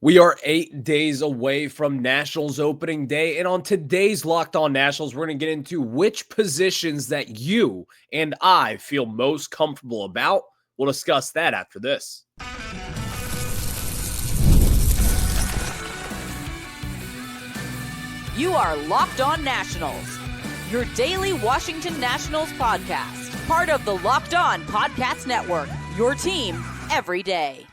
We are 8 days away from Nationals opening day, and on today's Locked On Nationals, we're going to get into which positions that you and I feel most comfortable about. We'll discuss that after this. You are Locked On Nationals, your daily Washington Nationals podcast, part of the Locked On Podcast Network, your team every day.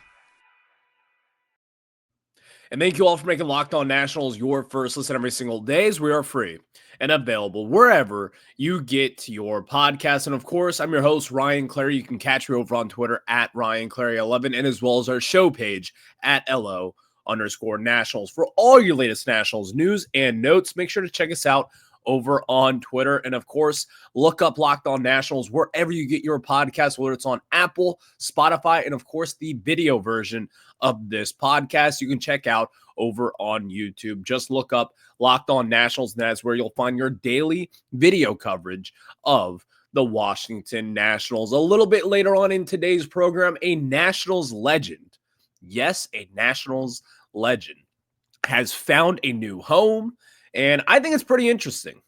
And thank you all for making Locked On Nationals your first listen every single day, as we are free and available wherever you get your podcast. And of course, I'm your host, Ryan Clary. You can catch me over on Twitter at RyanClary11 and as well as our show page at LO_Nationals. For all your latest Nationals news and notes, make sure to check us out over on Twitter. And of course, look up Locked On Nationals wherever you get your podcast, whether it's on Apple, Spotify, and of course, the video version of this podcast you can check out over on YouTube. Just look up Locked On Nationals, and that's where you'll find your daily video coverage of the Washington Nationals. A little bit later on in today's program, a Nationals legend, yes, a Nationals legend, has found a new home. And I think it's pretty interesting.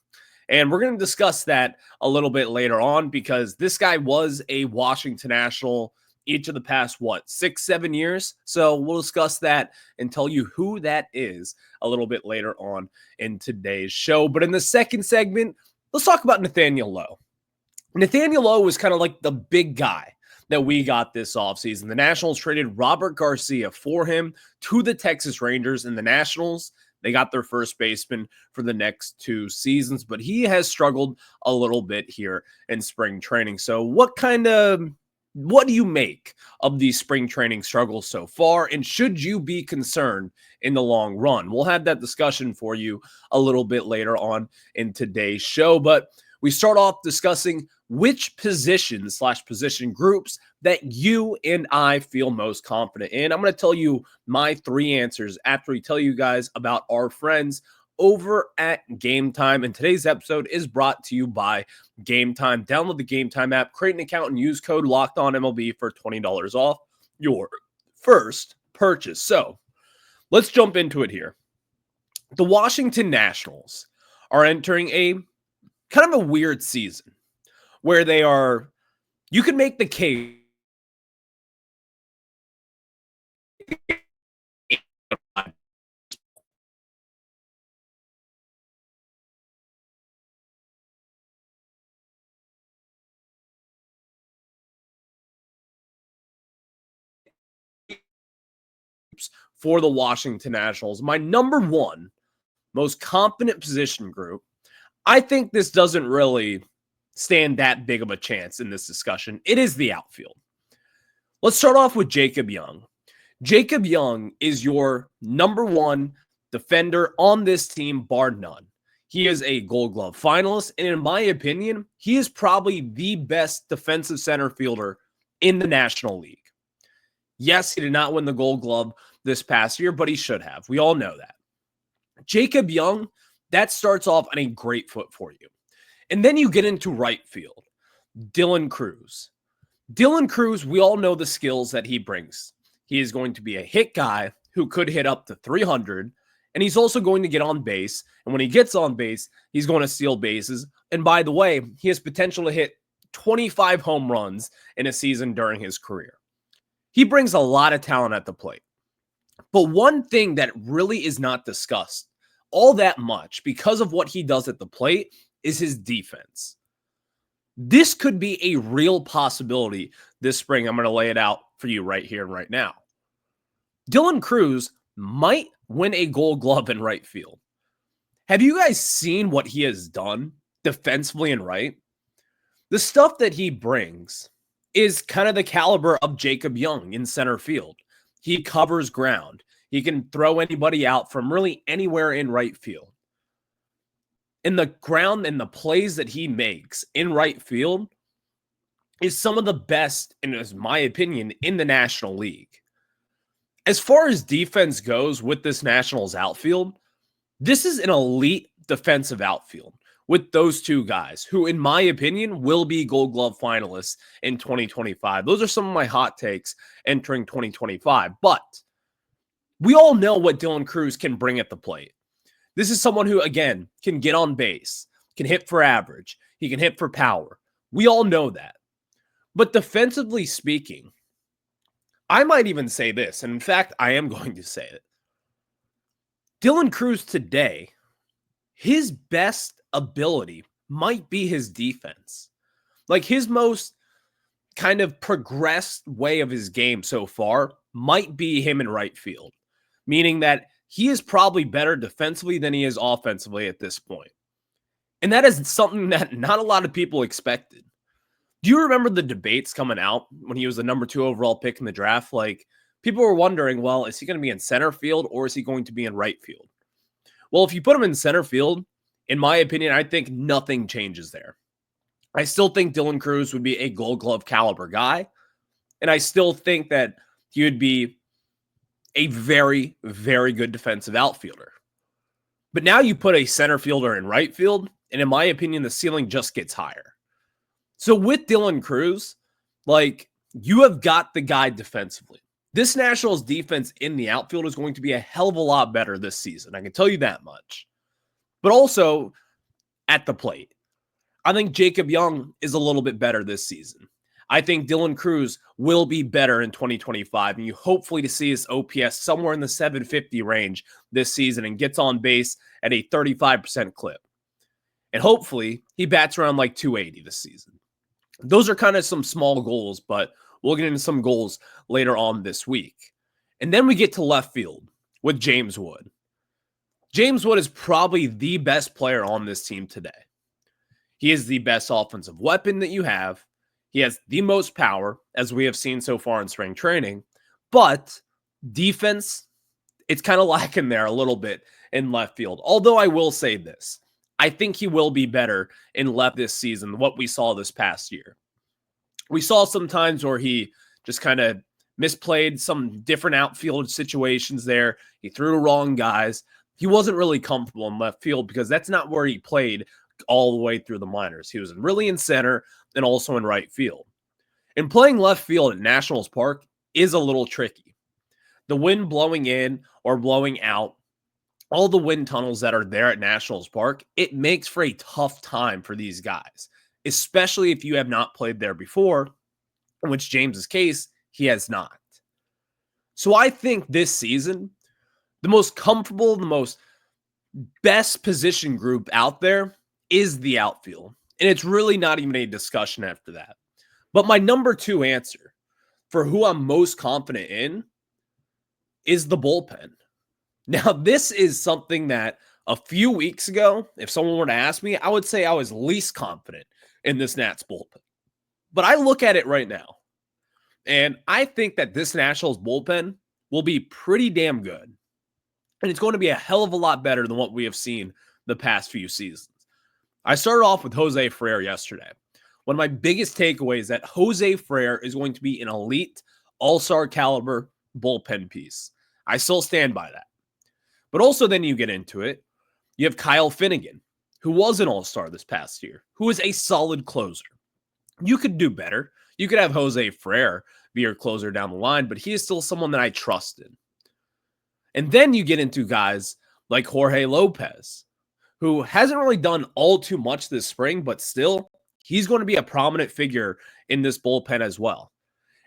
And we're going to discuss that a little bit later on because this guy was a Washington National each of the past, 6-7 years. So we'll discuss that and tell you who that is a little bit later on in today's show. But in the second segment, let's talk about Nathaniel Lowe. Nathaniel Lowe was kind of like the big guy that we got this offseason. The Nationals traded Robert Garcia for him to the Texas Rangers, and the Nationals, they got their first baseman for the next 2 seasons, but he has struggled a little bit here in spring training. So what do you make of these spring training struggles so far? And should you be concerned in the long run? We'll have that discussion for you a little bit later on in today's show, but we start off discussing which position groups that you and I feel most confident in. I'm going to tell you my 3 answers after we tell you guys about our friends over at Gametime. And today's episode is brought to you by Gametime. Download the Gametime app, create an account, and use code LOCKEDONMLB for $20 off your first purchase. So let's jump into it here. The Washington Nationals are entering a kind of a weird season where you can make the case for the Washington Nationals. My number one most confident position group, I think this doesn't really stand that big of a chance in this discussion. It is the outfield. Let's start off with Jacob Young. Jacob Young is your number one defender on this team, bar none. He is a Gold Glove finalist, and in my opinion, he is probably the best defensive center fielder in the National League. Yes, he did not win the Gold Glove this past year, but he should have. We all know that. Jacob Young, that starts off on a great foot for you. And then you get into right field. Dylan Cruz. Dylan Cruz, we all know the skills that he brings. He is going to be a hit guy who could hit up to 300, and he's also going to get on base. And when he gets on base, he's going to steal bases. And by the way, he has potential to hit 25 home runs in a season during his career. He brings a lot of talent at the plate. But one thing that really is not discussed all that much because of what he does at the plate is his defense. This could be a real possibility this spring. I'm going to lay it out for you right here and right now. Dylan Cruz might win a Gold Glove in right field. Have you guys seen what he has done defensively in right? The stuff that he brings is kind of the caliber of Jacob Young in center field. He covers ground. He can throw anybody out from really anywhere in right field. And the ground and the plays that he makes in right field is some of the best, in my opinion, in the National League. As far as defense goes with this Nationals outfield, this is an elite defensive outfield with those 2 guys who, in my opinion, will be Gold Glove finalists in 2025. Those are some of my hot takes entering 2025. But We all know what Dylan Cruz can bring at the plate. This is someone who, again, can get on base, can hit for average, he can hit for power. We all know that. But defensively speaking, I might even say this, and in fact, I am going to say it. Dylan Cruz today, his best ability might be his defense. Like his most kind of progressed way of his game so far might be him in right field, meaning that he is probably better defensively than he is offensively at this point. And that is something that not a lot of people expected. Do you remember the debates coming out when he was the number 2 overall pick in the draft? Like, people were wondering, well, is he going to be in center field or is he going to be in right field? Well, if you put him in center field, in my opinion, I think nothing changes there. I still think Dylan Cruz would be a Gold Glove caliber guy, and I still think that he would be a very, very good defensive outfielder. But now you put a center fielder in right field, and in my opinion, the ceiling just gets higher. So with Dylan Cruz, like, you have got the guy defensively. This Nationals defense in the outfield is going to be a hell of a lot better this season. I can tell you that much. But also at the plate, I think Jacob Young is a little bit better this season. I think Dylan Cruz will be better in 2025, and you hopefully to see his OPS somewhere in the 750 range this season and gets on base at a 35% clip. And hopefully he bats around like 280 this season. Those are kind of some small goals, but we'll get into some goals later on this week. And then we get to left field with James Wood. James Wood is probably the best player on this team today. He is the best offensive weapon that you have. He has the most power, as we have seen so far in spring training. But defense, it's kind of lacking there a little bit in left field. Although I will say this, I think he will be better in left this season than what we saw this past year. We saw some times where he just kind of misplayed some different outfield situations there. He threw to wrong guys. He wasn't really comfortable in left field because that's not where he played all the way through the minors. He was really in center and also in right field. And playing left field at Nationals Park is a little tricky. The wind blowing in or blowing out, all the wind tunnels that are there at Nationals Park, it makes for a tough time for these guys, especially if you have not played there before, in which James's case, he has not. So I think this season, the most comfortable, the most best position group out there is the outfield. And it's really not even a discussion after that. But my number 2 answer for who I'm most confident in is the bullpen. Now, this is something that a few weeks ago, if someone were to ask me, I would say I was least confident in this Nats bullpen. But I look at it right now, and I think that this Nationals bullpen will be pretty damn good. And it's going to be a hell of a lot better than what we have seen the past few seasons. I started off with Jose Frere yesterday. One of my biggest takeaways is that Jose Frere is going to be an elite all-star caliber bullpen piece. I still stand by that. But also then you get into it, you have Kyle Finnegan, who was an all-star this past year, who is a solid closer. You could do better. You could have Jose Frere be your closer down the line, but he is still someone that I trusted. And then you get into guys like Jorge Lopez, who hasn't really done all too much this spring, but still, he's going to be a prominent figure in this bullpen as well.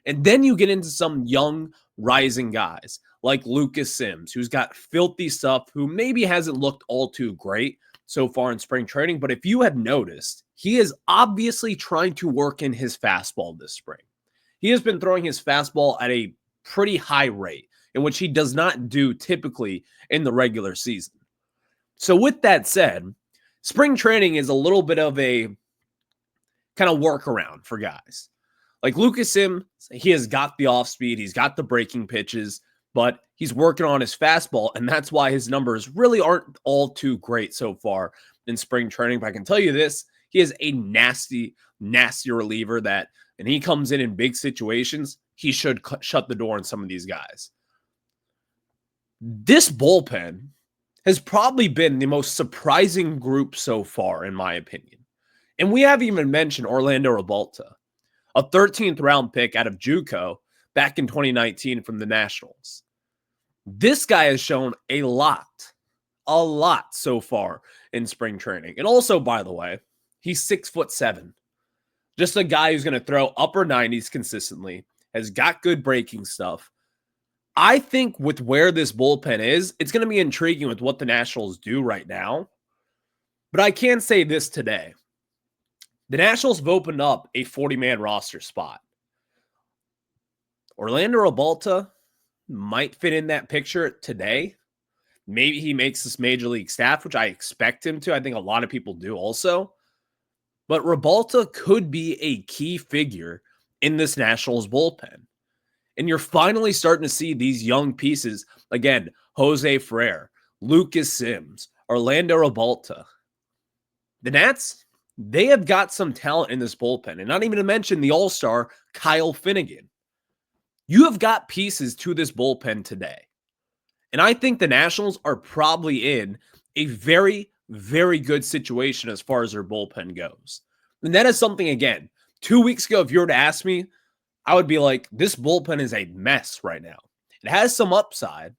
And then you get into some young, rising guys like Lucas Sims, who's got filthy stuff, who maybe hasn't looked all too great so far in spring training. But if you have noticed, he is obviously trying to work in his fastball this spring. He has been throwing his fastball at a pretty high rate, in which he does not do typically in the regular season. So with that said, spring training is a little bit of a kind of workaround for guys. Like Lucas Sims, he has got the off speed, he's got the breaking pitches, but he's working on his fastball, and that's why his numbers really aren't all too great so far in spring training. But I can tell you this, he is a nasty, nasty reliever that, and he comes in big situations, he should shut the door on some of these guys. This bullpen has probably been the most surprising group so far, in my opinion. And we haven't even mentioned Orlando Revolta, a 13th round pick out of JUCO back in 2019 from the Nationals. This guy has shown a lot so far in spring training. And also, by the way, he's 6'7". Just a guy who's going to throw upper 90s consistently, has got good breaking stuff. I think with where this bullpen is, it's going to be intriguing with what the Nationals do right now. But I can say this today. The Nationals have opened up a 40-man roster spot. Orlando Rebalta might fit in that picture today. Maybe he makes this major league staff, which I expect him to. I think a lot of people do also. But Rebalta could be a key figure in this Nationals bullpen. And you're finally starting to see these young pieces. Again, Jose Ferrer, Lucas Sims, Orlando Rebalta. The Nats, they have got some talent in this bullpen. And not even to mention the all-star Kyle Finnegan. You have got pieces to this bullpen today. And I think the Nationals are probably in a very, very good situation as far as their bullpen goes. And that is something, again, 2 weeks ago, if you were to ask me, I would be like, this bullpen is a mess right now. It has some upside,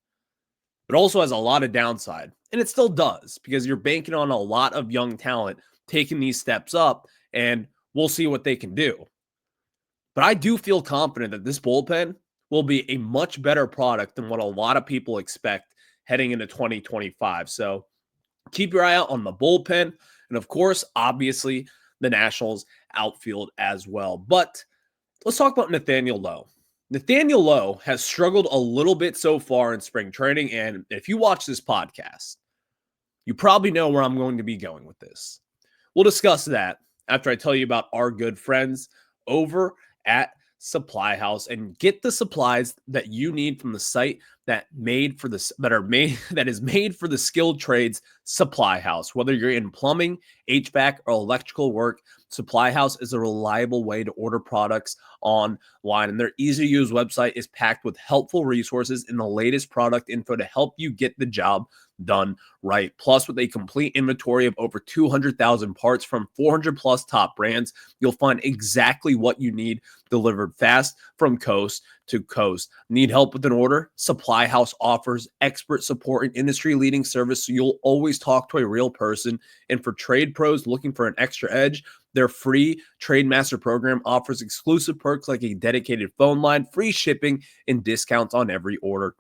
but also has a lot of downside. And it still does, because you're banking on a lot of young talent taking these steps up, and we'll see what they can do. But I do feel confident that this bullpen will be a much better product than what a lot of people expect heading into 2025. So keep your eye out on the bullpen. And of course, obviously, the Nationals outfield as well. But let's talk about Nathaniel Lowe. Nathaniel Lowe has struggled a little bit so far in spring training. And if you watch this podcast, you probably know where I'm going to be going with this. We'll discuss that after I tell you about our good friends over at Supply House, and get the supplies that you need from the site that is made for the skilled trades. Supply House. Whether you're in plumbing, HVAC, or electrical work, Supply House is a reliable way to order products online, and their easy-to-use website is packed with helpful resources and the latest product info to help you get the job done right. Plus, with a complete inventory of over 200,000 parts from 400 plus top brands, you'll find exactly what you need delivered fast from coast to coast. Need help with an order? Supply House offers expert support and industry-leading service, so you'll always talk to a real person. And for trade pros looking for an extra edge, their free Trade Master program offers exclusive perks like a dedicated phone line, free shipping, and discounts on every order.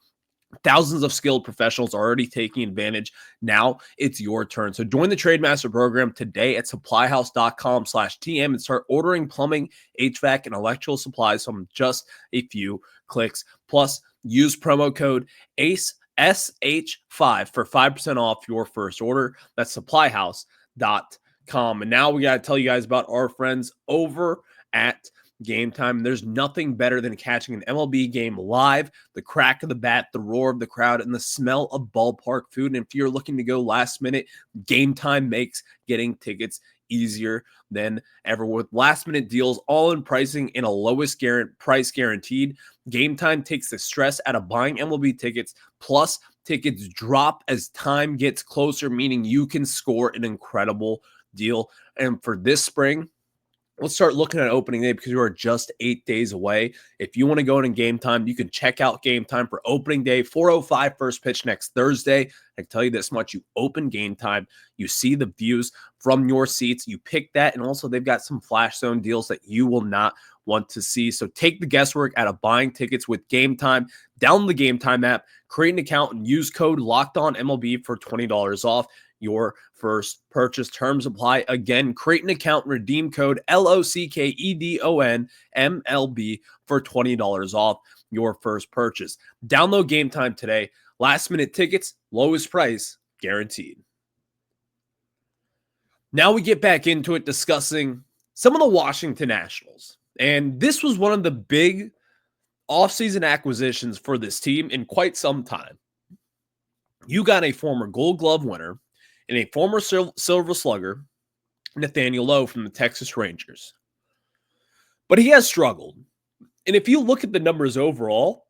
Thousands of skilled professionals are already taking advantage. Now it's your turn. So join the Trade Master program today at supplyhouse.com/TM and start ordering plumbing, HVAC, and electrical supplies from just a few clicks. Plus, use promo code ACE-SH5 for 5% off your first order. That's supplyhouse.com. And now we got to tell you guys about our friends over at Gametime. There's nothing better than catching an MLB game live, the crack of the bat, the roar of the crowd, and the smell of ballpark food. And if you're looking to go last minute, Gametime makes getting tickets easier than ever. With last minute deals, all in pricing, and a lowest price guaranteed, Gametime takes the stress out of buying MLB tickets. Plus, tickets drop as time gets closer, meaning you can score an incredible deal. And for this spring, let's start looking at opening day, because we are just 8 days away. If you want to go in Gametime, you can check out Gametime for opening day, 4:05 first pitch next Thursday. I can tell you this much: you open Gametime, you see the views from your seats, you pick that, and also they've got some flash zone deals that you will not want to see. So take the guesswork out of buying tickets with Gametime. Download the Gametime app, create an account, and use code LOCKEDONMLB for $20 off your first purchase. Terms apply. Again, create an account, redeem code LOCKEDONMLB for $20 off your first purchase. Download Gametime today. Last minute tickets, lowest price guaranteed. Now we get back into it, discussing some of the Washington Nationals. And this was one of the big offseason acquisitions for this team in quite some time. You got a former Gold Glove winner and a former Silver Slugger, Nathaniel Lowe from the Texas Rangers. But he has struggled. And if you look at the numbers overall,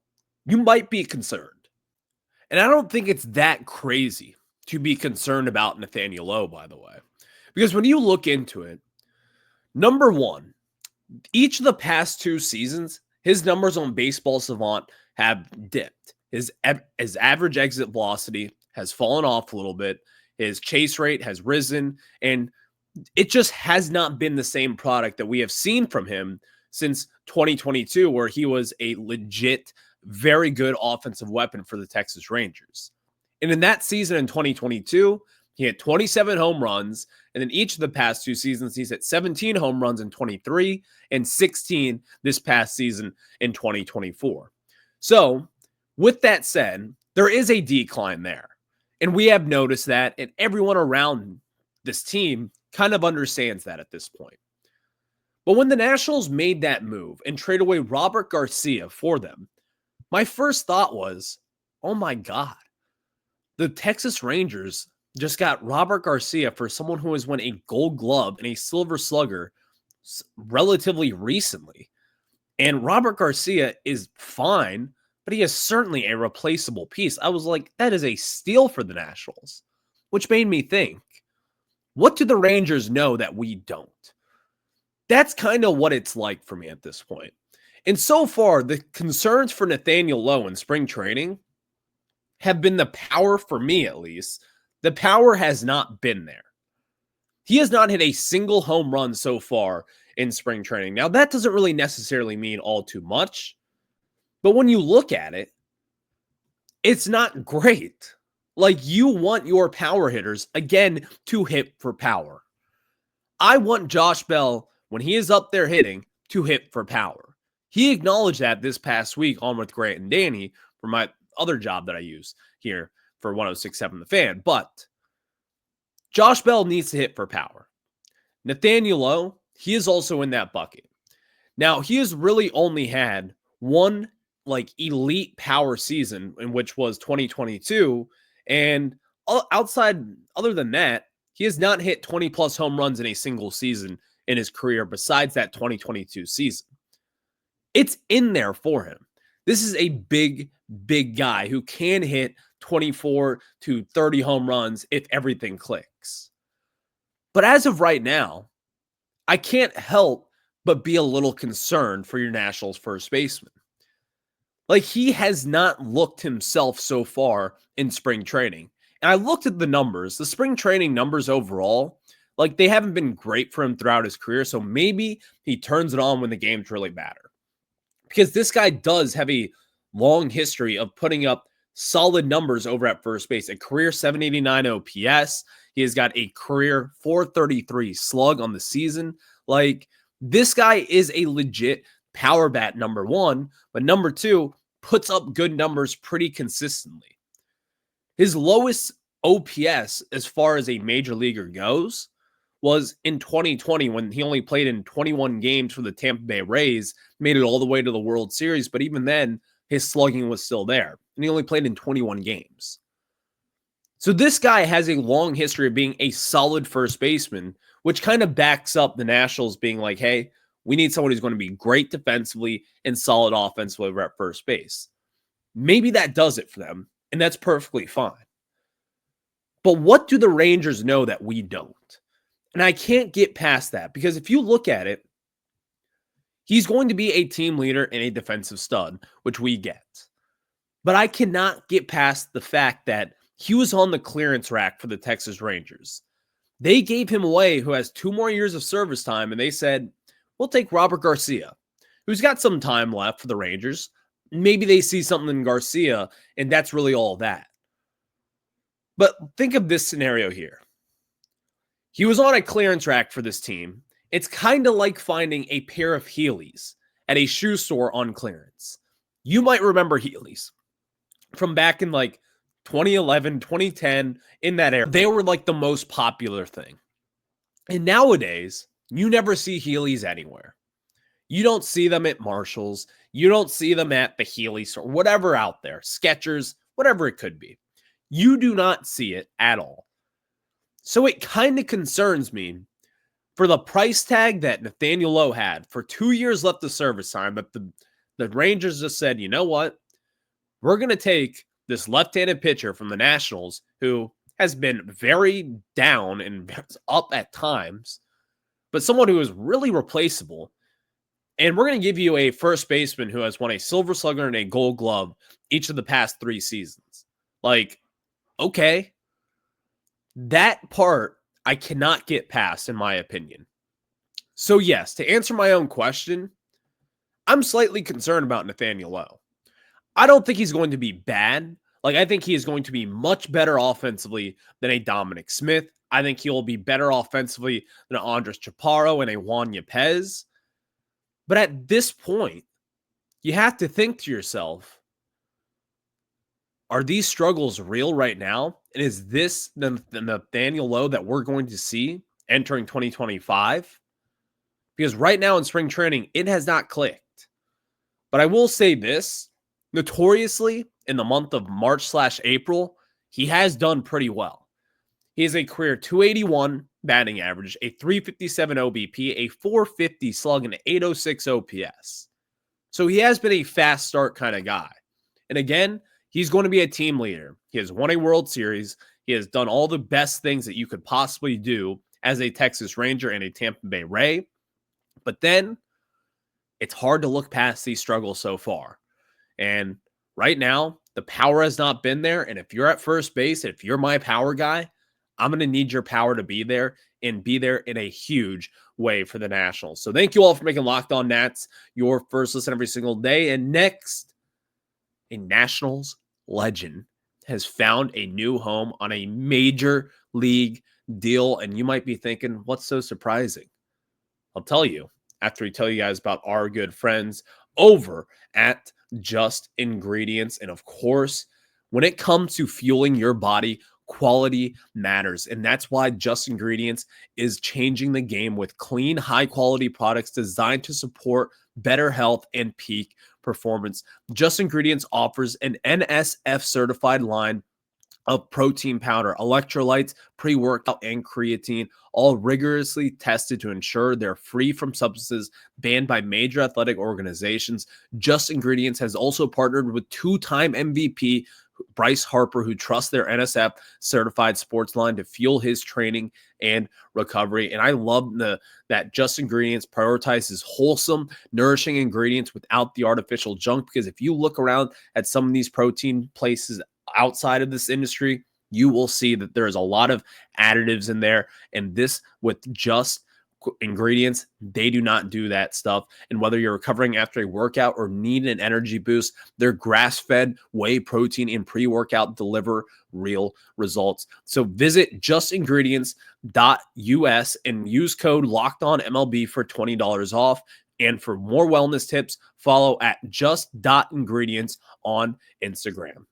you might be concerned. And I don't think it's that crazy to be concerned about Nathaniel Lowe, by the way. Because when you look into it, number one, each of the past 2 seasons, his numbers on Baseball Savant have dipped. His average exit velocity has fallen off a little bit. His chase rate has risen, and it just has not been the same product that we have seen from him since 2022, where he was a legit, very good offensive weapon for the Texas Rangers. And in that season in 2022, he hit 27 home runs. And in each of the past 2 seasons, he's hit 17 home runs in 23 and 16 this past season in 2024. So, with that said, there is a decline there. And we have noticed that, and everyone around this team kind of understands that at this point. But when the Nationals made that move and traded away Robert Garcia for them, my first thought was, oh my God, the Texas Rangers just got Robert Garcia for someone who has won a Gold Glove and a Silver Slugger relatively recently. And Robert Garcia is fine, but he is certainly a replaceable piece. I was like, that is a steal for the Nationals, which made me think, what do the Rangers know that we don't? That's kind of what it's like for me at this point. And so far, the concerns for Nathaniel Lowe in spring training have been the power, for me at least. The power has not been there. He has not hit a single home run so far in spring training. Now, that doesn't really necessarily mean all too much, but when you look at it, it's not great. Like, you want your power hitters, again, to hit for power. I want Josh Bell, when he is up there hitting, to hit for power. He acknowledged that this past week on with Grant and Danny for my other job that I use here for 106.7 The Fan. But Josh Bell needs to hit for power. Nathaniel Lowe, he is also in that bucket. Now, he has really only had one elite power season, in which was 2022. And other than that, he has not hit 20 plus home runs in a single season in his career besides that 2022 season. It's in there for him. This is a big guy who can hit 24 to 30 home runs if everything clicks. But as of right now, I can't help but be a little concerned for your Nationals first baseman. Like, he has not looked himself so far in spring training. And I looked at the numbers, the spring training numbers overall, like, they haven't been great for him throughout his career. So maybe he turns it on when the games really matter. Because this guy does have a long history of putting up solid numbers over at first base. A career 789 OPS. He has got a career 433 slug on the season. Like, this guy is a legit power bat, number one. But number two, puts up good numbers pretty consistently. His lowest OPS as far as a major leaguer goes was in 2020 when he only played in 21 games for the Tampa Bay Rays, made it all the way to the World Series. But even then, his slugging was still there. And he only played in 21 games. So this guy has a long history of being a solid first baseman, which kind of backs up the Nationals being like, hey, we need someone who's going to be great defensively and solid offensively over at first base. Maybe that does it for them, and that's perfectly fine. But what do the Rangers know that we don't? And I can't get past that, because if you look at it, he's going to be a team leader and a defensive stud, which we get. But I cannot get past the fact that he was on the clearance rack for the Texas Rangers. They gave him away, who has 2 more years of service time, and they said, we'll take Robert Garcia, who's got some time left for the Rangers. Maybe they see something in Garcia, and that's really all that. But think of this scenario here. He was on a clearance rack for this team. It's kind of like finding a pair of Heelys at a shoe store on clearance. You might remember Heelys from back in 2011, 2010, in that era. They were like the most popular thing. And nowadays, you never see Heelys anywhere. You don't see them at Marshall's. You don't see them at the Heely store, whatever out there, Skechers, whatever it could be. You do not see it at all. So it kind of concerns me for the price tag that Nathaniel Lowe had for 2 years left of service time, but the Rangers just said, you know what? We're going to take this left-handed pitcher from the Nationals who has been very down and up at times, but someone who is really replaceable, And we're going to give you a first baseman who has won a Silver Slugger and a Gold Glove each of the past 3 seasons. Like, okay. That part I cannot get past, in my opinion. So yes, to answer my own question, I'm slightly concerned about Nathaniel Lowe. I don't think he's going to be bad. Like, I think he is going to be much better offensively than a Dominic Smith. I think he'll be better offensively than an Andres Chaparro and a Juan Yepez. But at this point, you have to think to yourself, are these struggles real right now? And is this the Nathaniel Lowe that we're going to see entering 2025? Because right now in spring training, it has not clicked. But I will say this, notoriously, in the month of March/April, he has done pretty well. He has a career 281 batting average, a 357 OBP, a 450 slug, and an 806 OPS. So he has been a fast start kind of guy. And again, he's going to be a team leader. He has won a World Series. He has done all the best things that you could possibly do as a Texas Ranger and a Tampa Bay Ray. But then it's hard to look past these struggles so far. And right now, the power has not been there. And if you're at first base, if you're my power guy, I'm going to need your power to be there and be there in a huge way for the Nationals. So thank you all for making Locked On Nats your first listen every single day. And next, a Nationals legend has found a new home on a major league deal. And you might be thinking, what's so surprising? I'll tell you after we tell you guys about our good friends over at Just Ingredients. And of course, when it comes to fueling your body, quality matters. And that's why Just Ingredients is changing the game with clean, high-quality products designed to support better health and peak performance. Just Ingredients offers an NSF-certified line of protein powder, electrolytes, pre-workout, and creatine, all rigorously tested to ensure they're free from substances banned by major athletic organizations. Just Ingredients has also partnered with 2-time MVP Bryce Harper, who trusts their NSF certified sports line to fuel his training and recovery. And I love that Just Ingredients prioritizes wholesome, nourishing ingredients without the artificial junk. Because if you look around at some of these protein places outside of this industry, you will see that there is a lot of additives in there. And this, with Just Ingredients, they do not do that stuff. And whether you're recovering after a workout or need an energy boost, their grass-fed whey protein and pre-workout deliver real results. So visit justingredients.us and use code LOCKEDONMLB for $20 off. And for more wellness tips, follow at just.ingredients on Instagram.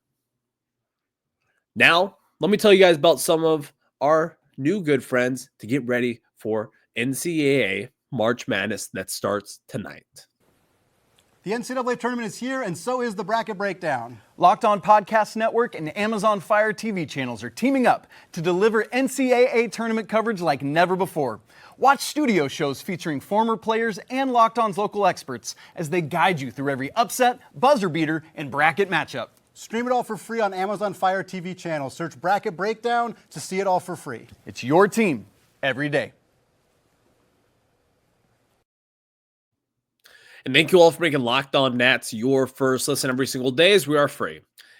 Now, let me tell you guys about some of our new good friends to get ready for NCAA March Madness that starts tonight. The NCAA tournament is here, and so is the bracket breakdown. Locked On Podcast Network and Amazon Fire TV channels are teaming up to deliver NCAA tournament coverage like never before. Watch studio shows featuring former players and Locked On's local experts as they guide you through every upset, buzzer beater, and bracket matchup. Stream it all for free on Amazon Fire TV channel. Search Bracket Breakdown to see it all for free. It's your team every day. And thank you all for making Locked On Nats your first listen every single day, as we are free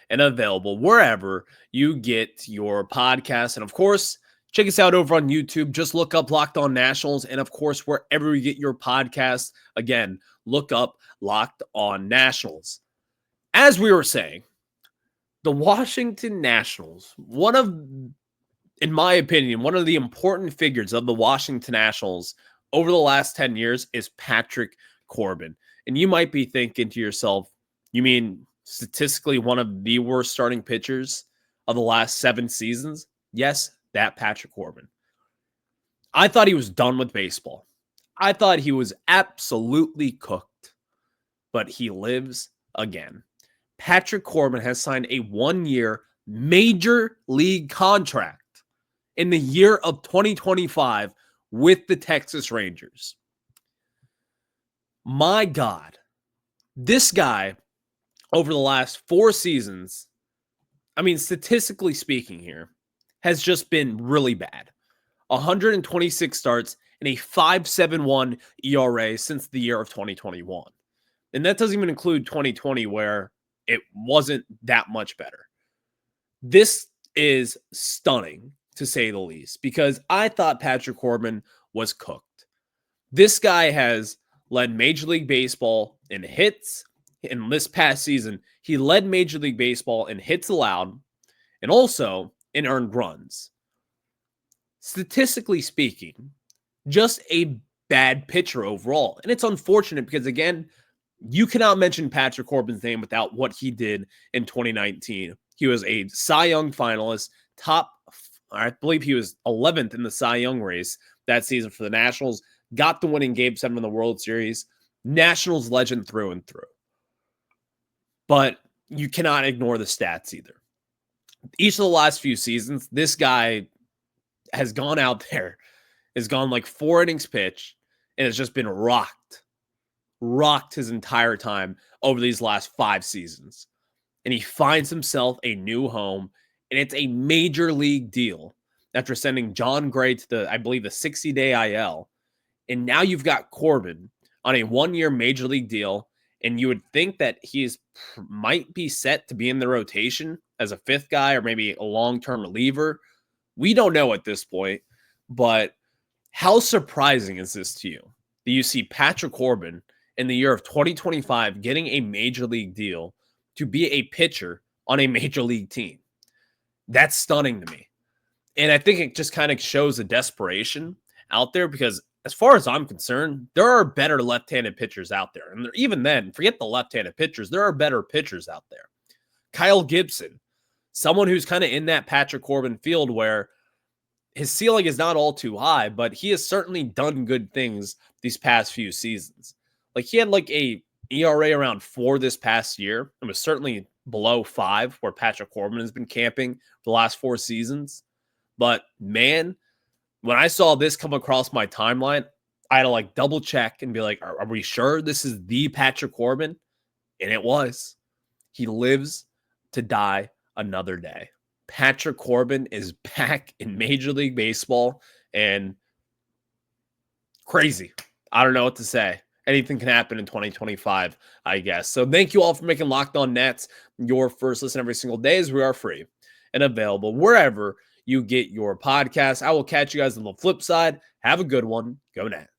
and available wherever you get your podcasts. And of course, check us out over on YouTube. Just look up Locked On Nationals. And of course, wherever you get your podcasts, again, look up Locked On Nationals. As we were saying, the Washington Nationals, in my opinion, one of the important figures of the Washington Nationals over the last 10 years is Patrick Corbin. And you might be thinking to yourself, you mean statistically one of the worst starting pitchers of the last 7 seasons? Yes, that Patrick Corbin. I thought he was done with baseball. I thought he was absolutely cooked, but he lives again. Patrick Corbin has signed a 1-year major league contract in the year of 2025 with the Texas Rangers. My God, this guy over the last 4 seasons, I mean, statistically speaking here, has just been really bad. 126 starts, and a 5.71 ERA since the year of 2021. And that doesn't even include 2020, where it wasn't that much better. This is stunning, to say the least, because I thought Patrick Corbin was cooked. This guy has led Major League Baseball in hits. In this past season, he led Major League Baseball in hits allowed and also in earned runs. Statistically speaking, just a bad pitcher overall. And it's unfortunate because, again, you cannot mention Patrick Corbin's name without what he did in 2019. He was a Cy Young finalist, I believe he was 11th in the Cy Young race that season for the Nationals, got the winning Game 7 in the World Series, Nationals legend through and through. But you cannot ignore the stats either. Each of the last few seasons, this guy has gone out there, has gone like 4 innings pitch, and has just been rocked his entire time over these last 5 seasons. And he finds himself a new home, and it's a major league deal after sending John Gray to I believe the 60-day IL. And now you've got Corbin on a 1-year major league deal, and you would think that might be set to be in the rotation as a 5th guy or maybe a long-term reliever. We don't know at this point, but how surprising is this to you? Do you see Patrick Corbin in the year of 2025 getting a major league deal to be a pitcher on a major league team? That's stunning to me. And I think it just kind of shows the desperation out there because, as far as I'm concerned, there are better left-handed pitchers out there. And even then, forget the left-handed pitchers, there are better pitchers out there. Kyle Gibson, someone who's kind of in that Patrick Corbin field where his ceiling is not all too high, but he has certainly done good things these past few seasons. Like, he had like a ERA around 4 this past year. It was certainly below 5 where Patrick Corbin has been camping for the last 4 seasons. But man, when I saw this come across my timeline, I had to like double check and be like, are we sure this is the Patrick Corbin? And it was. He lives to die another day. Patrick Corbin is back in Major League Baseball, and crazy. I don't know what to say. Anything can happen in 2025, I guess. So thank you all for making Locked On Nets your first listen every single day, as we are free and available wherever you get your podcasts. I will catch you guys on the flip side. Have a good one. Go Nats.